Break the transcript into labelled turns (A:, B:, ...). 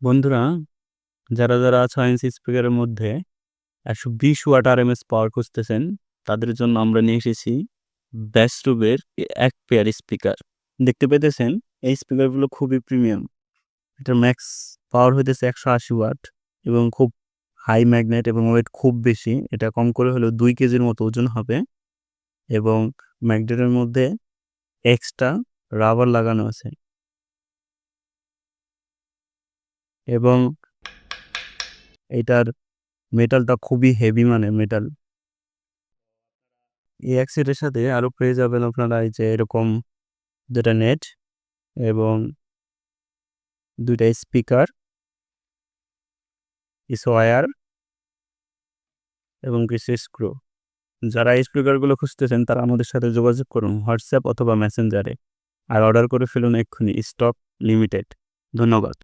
A: বন্ধুরা, যারা আছো আইএনসি স্পিকারের মধ্যে ১২০ ওয়াট আরএমএস পাওয়ার খুঁজতেছেন, তাদের জন্য আমরা নিয়ে এসেছি ব্যাসরুবের এক পেয়ার স্পিকার। দেখতে পেতেছেন এই স্পিকারগুলো খুবই প্রিমিয়াম। এটার ম্যাক্স পাওয়ার হইতেছে ১৮০ ওয়াট এবং খুব হাই ম্যাগনেট এবং ওয়েট খুব বেশি। এটা কম করে হলেও ২ কেজির মতো ওজন হবে এবং ম্যাগনেটের মধ্যে এক্সট্রা রাবার লাগানো আছে এবং এটার মেটালটা খুবই হেভি মানের মেটাল। এই এক সেটের সাথে আরও পেয়ে যাবেন আপনারা এই যে এরকম ২টা নেট এবং ২টা স্পিকার, কিছু ওয়্যার এবং কিছু স্ক্রু। যারা এই স্পিকারগুলো খুঁজতেছেন তারা আমাদের সাথে যোগাযোগ করুন হোয়াটসঅ্যাপ অথবা মেসেঞ্জারে। আর অর্ডার করে ফেলুন এক্ষুনি, স্টক লিমিটেড। ধন্যবাদ।